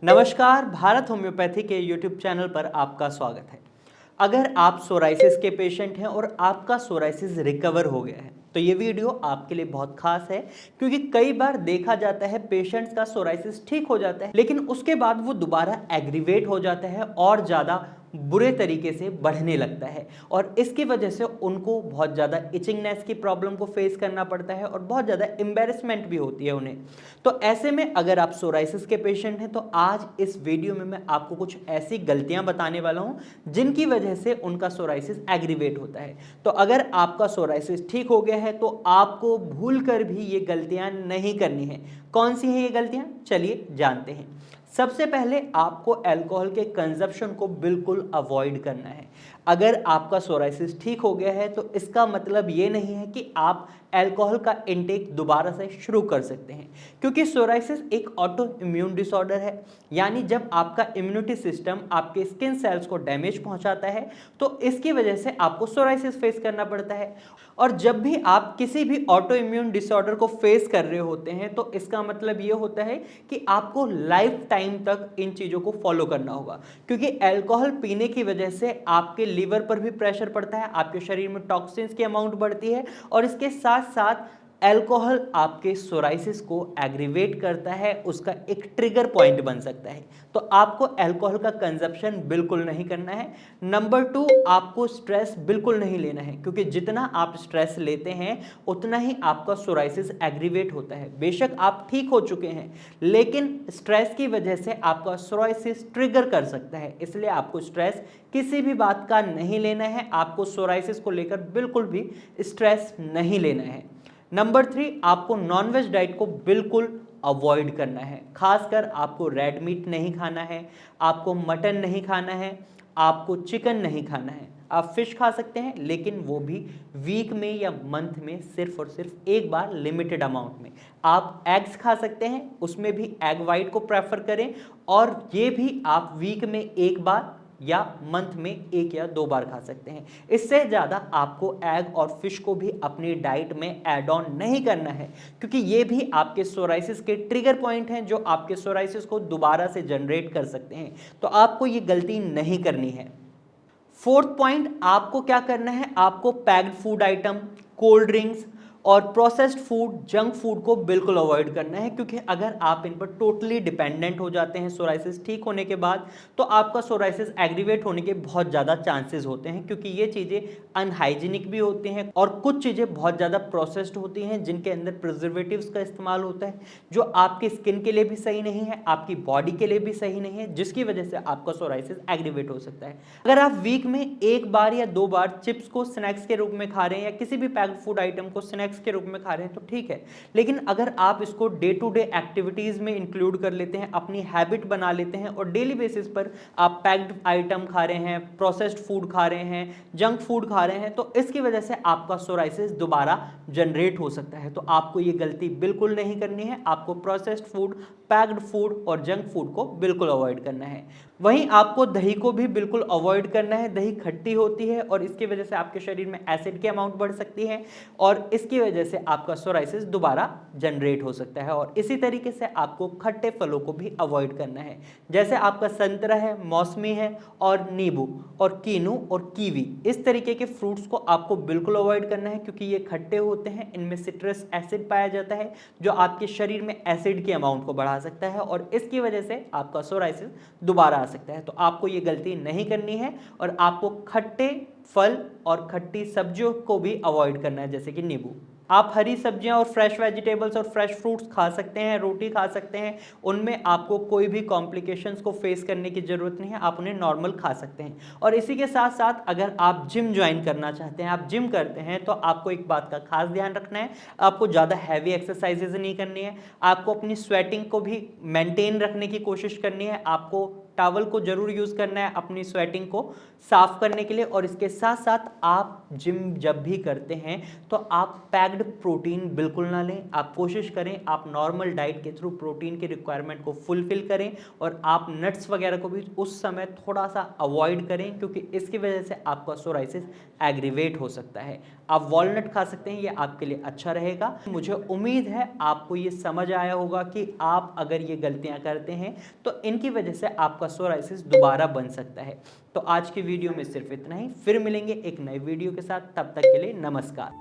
नमस्कार, भारत होम्योपैथी के YouTube channel पर आपका स्वागत है। अगर आप सोराइसिस के पेशेंट हैं और आपका सोराइसिस रिकवर हो गया है तो ये वीडियो आपके लिए बहुत खास है, क्योंकि कई बार देखा जाता है पेशेंट्स का सोराइसिस ठीक हो जाता है लेकिन उसके बाद वो दोबारा एग्रीवेट हो जाता है और ज़्यादा बुरे तरीके से बढ़ने लगता है और इसकी वजह से उनको बहुत ज़्यादा इचिंगनेस की प्रॉब्लम को फेस करना पड़ता है और बहुत ज़्यादा एम्बेरसमेंट भी होती है उन्हें। तो ऐसे में अगर आप सोराइसिस के पेशेंट हैं तो आज इस वीडियो में मैं आपको कुछ ऐसी गलतियां बताने वाला हूं जिनकी वजह से उनका सोराइसिस एग्रीवेट होता है। तो अगर आपका सोराइसिस ठीक हो गया है तो आपको भूल कर भी ये गलतियां नहीं करनी है। कौन सी हैं ये गलतियां, चलिए जानते हैं। सबसे पहले आपको अल्कोहल के कंजप्शन को बिल्कुल अवॉइड करना है। अगर आपका सोराइसिस ठीक हो गया है तो इसका मतलब ये नहीं है कि आप अल्कोहल का इंटेक दोबारा से शुरू कर सकते हैं, क्योंकि सोराइसिस एक ऑटो इम्यून डिसऑर्डर है। यानी जब आपका इम्यूनिटी सिस्टम आपके स्किन सेल्स को डैमेज पहुंचाता है तो इसकी वजह से आपको सोराइसिस फेस करना पड़ता है। और जब भी आप किसी भी ऑटो इम्यून डिसऑर्डर को फेस कर रहे होते हैं तो इसका मतलब ये होता है कि आपको लाइफ टाइम तक इन चीज़ों को फॉलो करना होगा, क्योंकि अल्कोहल पीने की वजह से आपके लीवर पर भी प्रेशर पड़ता है, आपके शरीर में टॉक्सिन्स की अमाउंट बढ़ती है और इसके साथ साथ अल्कोहल आपके सोराइसिस को एग्रीवेट करता है, उसका एक ट्रिगर पॉइंट बन सकता है। तो आपको अल्कोहल का कंजप्शन बिल्कुल नहीं करना है। नंबर 2, आपको स्ट्रेस बिल्कुल नहीं लेना है, क्योंकि जितना आप स्ट्रेस लेते हैं उतना ही आपका सोराइसिस एग्रीवेट होता है। बेशक आप ठीक हो चुके हैं लेकिन स्ट्रेस की वजह से आपका सोराइसिस ट्रिगर कर सकता है, इसलिए आपको स्ट्रेस किसी भी बात का नहीं लेना है। आपको सोराइसिस को लेकर बिल्कुल भी स्ट्रेस नहीं लेना है। नंबर 3, आपको नॉनवेज डाइट को बिल्कुल अवॉइड करना है। खासकर आपको रेड मीट नहीं खाना है, आपको मटन नहीं खाना है, आपको चिकन नहीं खाना है। आप फिश खा सकते हैं लेकिन वो भी वीक में या मंथ में सिर्फ और सिर्फ एक बार लिमिटेड अमाउंट में। आप एग्स खा सकते हैं, उसमें भी एग वाइट को प्रेफर करें और ये भी आप वीक में एक बार या मंथ में एक या दो बार खा सकते हैं। इससे ज़्यादा आपको एग और फिश को भी अपनी डाइट में ऐड ऑन नहीं करना है, क्योंकि ये भी आपके सोराइसिस के ट्रिगर पॉइंट हैं जो आपके सोराइसिस को दोबारा से जनरेट कर सकते हैं। तो आपको ये गलती नहीं करनी है। फोर्थ पॉइंट, आपको क्या करना है, आपको packed food item, cold drinks और प्रोसेस्ड फूड, जंक फूड को बिल्कुल अवॉइड करना है, क्योंकि अगर आप इन पर टोटली डिपेंडेंट हो जाते हैं सोराइसिस ठीक होने के बाद तो आपका सोराइसिस एग्रीवेट होने के बहुत ज़्यादा चांसेस होते हैं, क्योंकि ये चीज़ें अनहाइजीनिक भी होती हैं और कुछ चीज़ें बहुत ज़्यादा प्रोसेस्ड होती हैं जिनके अंदर प्रिजर्वेटिव्स का इस्तेमाल होता है, जो आपकी स्किन के लिए भी सही नहीं है, आपकी बॉडी के लिए भी सही नहीं है, जिसकी वजह से आपका सोराइसिस एग्रीवेट हो सकता है। अगर आप वीक में एक बार या दो बार चिप्स को स्नैक्स के रूप में खा रहे हैं या किसी भी पैक्ड फूड आइटम को स्नैक्स के रूप में खा रहे हैं तो ठीक है, लेकिन अगर आप इसको डे टू डे एक्टिविटीज में इंक्लूड कर लेते हैं, अपनी हैबिट बना लेते हैं और डेली बेसिस पर आप पैक्ड आइटम खा रहे हैं, प्रोसेस्ड फूड खा रहे हैं, जंक फूड खा रहे हैं, तो इसकी वजह से आपका सोराइसिस दोबारा जनरेट हो सकता है। तो आपको ये गलती बिल्कुल नहीं करनी है। आपको प्रोसेस्ड फूड, पैक्ड फूड और जंक फूड को बिल्कुल अवॉइड करना है। वहीं आपको दही को भी बिल्कुल अवॉइड करना है। दही खट्टी होती है और इसकी वजह से आपके शरीर में एसिड की अमाउंट बढ़ सकती है और इसकी वजह से आपका सोराइसिस दोबारा जनरेट हो सकता है। और इसी तरीके से आपको खट्टे फलों को भी अवॉइड करना है, जैसे आपका संतरा है, मौसमी है और नींबू और कीनू और कीवी, इस तरीके के फ्रूट्स को आपको बिल्कुल अवॉइड करना है, क्योंकि ये खट्टे होते हैं, इनमें सिट्रस एसिड पाया जाता है जो आपके शरीर में एसिड की अमाउंट को बढ़ा सकता है और इसकी वजह से आपका सोराइसिस दोबारा आ सकता है। तो आपको ये गलती नहीं करनी है और आपको खट्टे फल और खट्टी सब्जियों को भी अवॉइड करना है, जैसे कि नींबू। आप हरी सब्जियां और फ्रेश वेजिटेबल्स और फ्रेश फ्रूट्स खा सकते हैं, रोटी खा सकते हैं, उनमें आपको कोई भी कॉम्प्लिकेशंस को फेस करने की ज़रूरत नहीं है, आप उन्हें नॉर्मल खा सकते हैं। और इसी के साथ साथ अगर आप जिम ज्वाइन करना चाहते हैं, आप जिम करते हैं, तो आपको एक बात का खास ध्यान रखना है, आपको ज़्यादा हैवी एक्सरसाइजेज नहीं करनी है, आपको अपनी स्वेटिंग को भी मेंटेन रखने की कोशिश करनी है, आपको टॉवल को जरूर यूज़ करना है अपनी स्वेटिंग को साफ करने के लिए। और इसके साथ साथ आप जिम जब भी करते हैं तो आप पैक्ड प्रोटीन बिल्कुल ना लें। आप कोशिश करें आप नॉर्मल डाइट के थ्रू प्रोटीन की रिक्वायरमेंट को फुलफिल करें और आप नट्स वगैरह को भी उस समय थोड़ा सा अवॉइड करें, क्योंकि इसकी वजह से आपका सोराइसिस एग्रीवेट हो सकता है। आप वॉलनट खा सकते हैं, ये आपके लिए अच्छा रहेगा। मुझे उम्मीद है आपको ये समझ आया होगा कि आप अगर ये गलतियां करते हैं तो इनकी वजह से आपका सोराइसिस दोबारा बन सकता है। तो आज की वीडियो में सिर्फ इतना ही, फिर मिलेंगे एक नए वीडियो के साथ, तब तक के लिए नमस्कार।